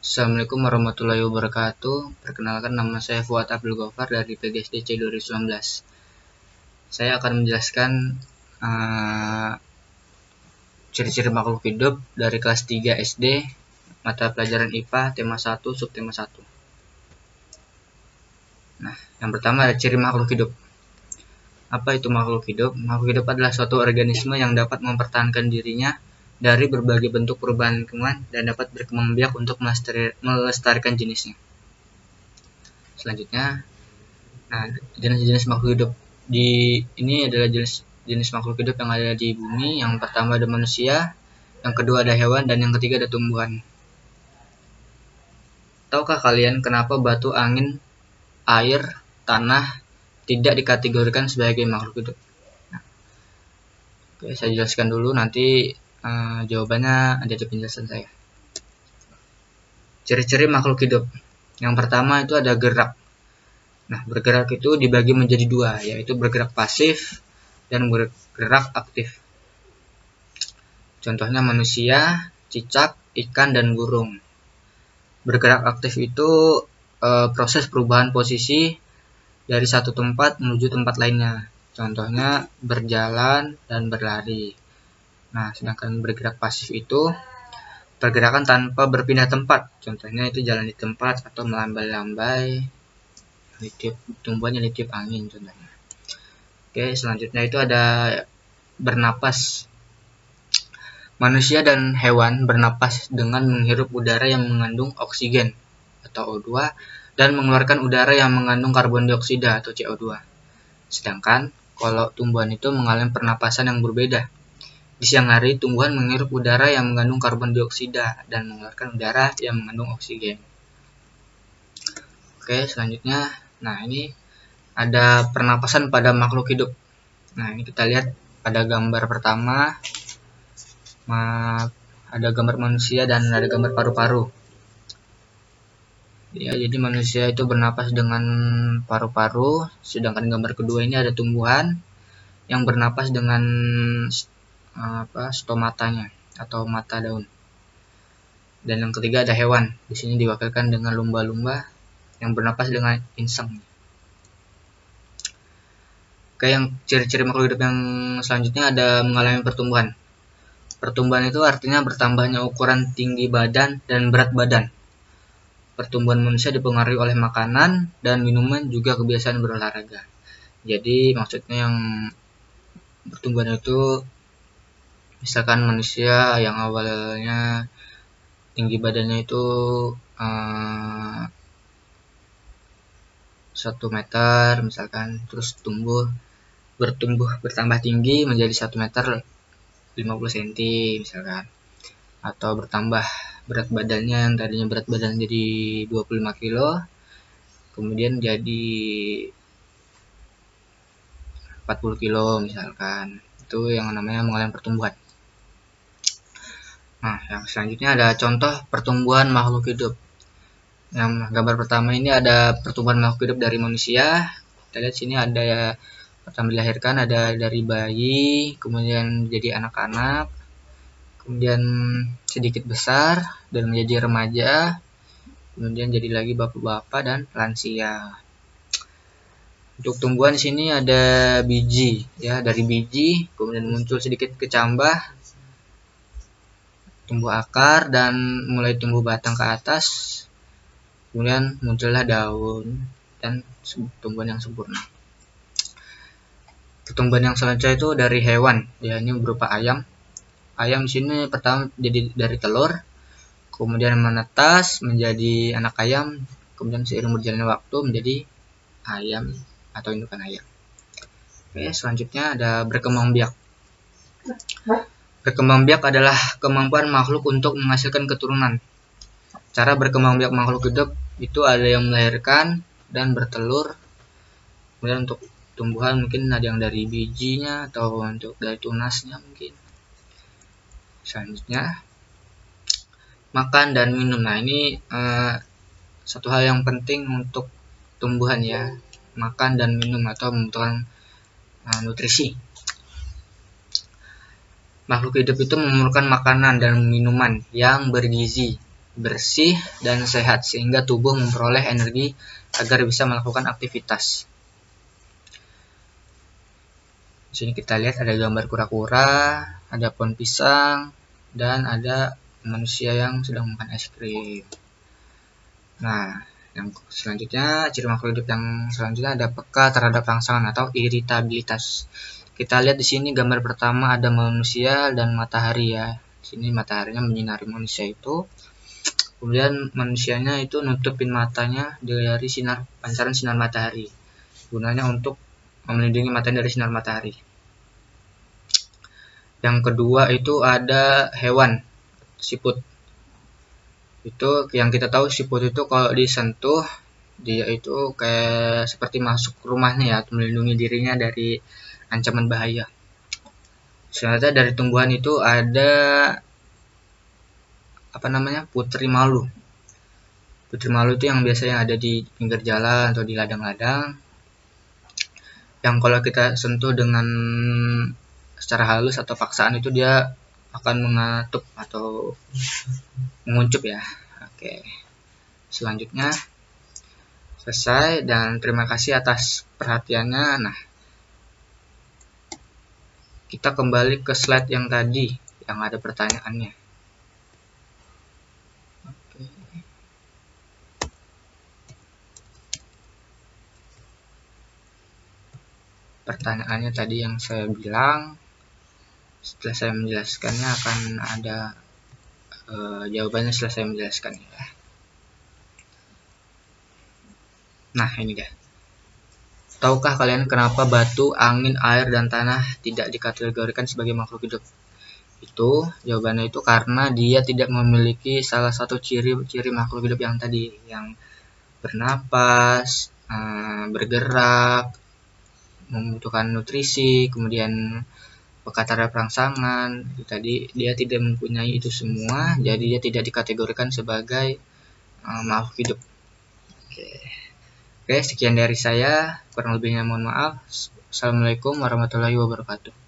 Assalamualaikum warahmatullahi wabarakatuh. Perkenalkan, nama saya Fuad Abdul Ghaffar dari PGSDC 2019. Saya akan menjelaskan ciri-ciri makhluk hidup dari kelas 3 SD, mata pelajaran IPA, tema 1, subtema 1. Nah, yang pertama ada ciri makhluk hidup. Apa itu makhluk hidup? Makhluk hidup adalah suatu organisme yang dapat mempertahankan dirinya dari berbagai bentuk perubahan lingkungan dan dapat berkembang biak untuk melestarikan jenisnya. Selanjutnya, jenis-jenis makhluk hidup ini adalah jenis makhluk hidup yang ada di bumi. Yang pertama ada manusia, yang kedua ada hewan, dan yang ketiga ada tumbuhan. Tahukah kalian kenapa batu, angin, air, tanah tidak dikategorikan sebagai makhluk hidup? Oke, saya jelaskan dulu, nanti jawabannya ada di penjelasan saya. Ciri-ciri makhluk hidup. Yang pertama itu ada gerak. Nah, bergerak itu dibagi menjadi dua, yaitu bergerak pasif dan bergerak aktif. Contohnya manusia, cicak, ikan, dan burung. Bergerak aktif itu proses perubahan posisi dari satu tempat menuju tempat lainnya. Contohnya berjalan dan berlari. Nah, sedangkan bergerak pasif itu pergerakan tanpa berpindah tempat. Contohnya itu jalan di tempat atau melambai-lambai, tumbuhan yang ditiup angin contohnya. Oke, selanjutnya itu ada bernapas. Manusia dan hewan bernapas dengan menghirup udara yang mengandung oksigen atau O2 dan mengeluarkan udara yang mengandung karbon dioksida atau CO2. Sedangkan kalau tumbuhan itu mengalami pernapasan yang berbeda. Di siang hari, tumbuhan menghirup udara yang mengandung karbon dioksida dan mengeluarkan udara yang mengandung oksigen. Oke, selanjutnya, ini ada pernapasan pada makhluk hidup. Nah, ini kita lihat pada gambar pertama, ada gambar manusia dan ada gambar paru-paru. Ya, jadi manusia itu bernapas dengan paru-paru, sedangkan gambar kedua ini ada tumbuhan yang bernapas dengan stomatanya atau mata daun. Dan yang ketiga ada hewan. Di sini diwakilkan dengan lumba-lumba yang bernapas dengan insang. Oke, yang ciri-ciri makhluk hidup yang selanjutnya ada mengalami pertumbuhan. Pertumbuhan itu artinya bertambahnya ukuran tinggi badan dan berat badan. Pertumbuhan manusia dipengaruhi oleh makanan dan minuman, juga kebiasaan berolahraga. Jadi maksudnya yang pertumbuhan itu misalkan manusia yang awalnya tinggi badannya itu 1 meter misalkan, terus bertambah tinggi menjadi 1 meter 50 cm misalkan, atau bertambah berat badannya, yang tadinya berat badan jadi 25 kilo kemudian jadi 40 kilo misalkan. Itu yang namanya mengalami pertumbuhan. Nah, yang selanjutnya ada contoh pertumbuhan makhluk hidup. Yang gambar pertama ini ada pertumbuhan makhluk hidup dari manusia. Kita lihat sini ada pertama dilahirkan, ada dari bayi, kemudian jadi anak-anak, kemudian sedikit besar dan menjadi remaja, kemudian jadi lagi bapak-bapak dan lansia. Untuk tumbuhan di sini ada biji, ya, dari biji kemudian muncul sedikit kecambah, tumbuh akar dan mulai tumbuh batang ke atas, kemudian muncullah daun dan tumbuhan yang sempurna. Pertumbuhan yang selanjutnya itu dari hewan, ya, ini berupa ayam. Ayam di sini pertama jadi dari telur, kemudian menetas menjadi anak ayam, kemudian seiring berjalannya waktu menjadi ayam atau indukan ayam. Oke, selanjutnya ada berkembang biak. Berkembang biak adalah kemampuan makhluk untuk menghasilkan keturunan. Cara berkembang biak makhluk hidup itu ada yang melahirkan dan bertelur. Kemudian untuk tumbuhan mungkin ada yang dari bijinya atau untuk dari tunasnya mungkin. Selanjutnya makan dan minum. Nah, ini satu hal yang penting untuk tumbuhan, ya, makan dan minum atau membutuhkan nutrisi. Makhluk hidup itu memerlukan makanan dan minuman yang bergizi bersih, dan sehat sehingga tubuh memperoleh energi agar bisa melakukan aktivitas. Di sini kita lihat ada gambar kura-kura, ada pohon pisang, dan ada manusia yang sedang makan es krim. Nah, yang selanjutnya, ciri makhluk hidup yang selanjutnya ada peka terhadap rangsangan atau iritabilitas. Kita lihat di sini gambar pertama ada manusia dan matahari ya. Di sini mataharinya menyinari manusia itu. Kemudian manusianya itu nutupin matanya dari pancaran sinar matahari. Gunanya untuk melindungi matanya dari sinar matahari. Yang kedua itu ada hewan siput. Itu yang kita tahu siput itu kalau disentuh dia itu kayak seperti masuk rumahnya ya, melindungi dirinya dari ancaman bahaya. Selanjutnya dari tumbuhan itu ada putri malu. Putri malu itu yang biasanya ada di pinggir jalan atau di ladang-ladang. Yang kalau kita sentuh dengan secara halus atau paksaan itu dia akan mengatup atau menguncup ya. Oke. Selanjutnya selesai dan terima kasih atas perhatiannya. Nah, kita kembali ke slide yang tadi yang ada pertanyaannya. Oke. Pertanyaannya tadi yang saya bilang, setelah saya menjelaskannya akan ada jawabannya setelah saya menjelaskan ya. Nah, ini dia. Tahukah kalian kenapa batu, angin, air, dan tanah tidak dikategorikan sebagai makhluk hidup? Itu jawabannya itu karena dia tidak memiliki salah satu ciri-ciri makhluk hidup yang tadi, yang bernapas, bergerak, membutuhkan nutrisi, kemudian peka terhadap rangsangan. Tadi dia tidak mempunyai itu semua, jadi dia tidak dikategorikan sebagai makhluk hidup. Oke, sekian dari saya. Kurang lebihnya mohon maaf. Assalamualaikum warahmatullahi wabarakatuh.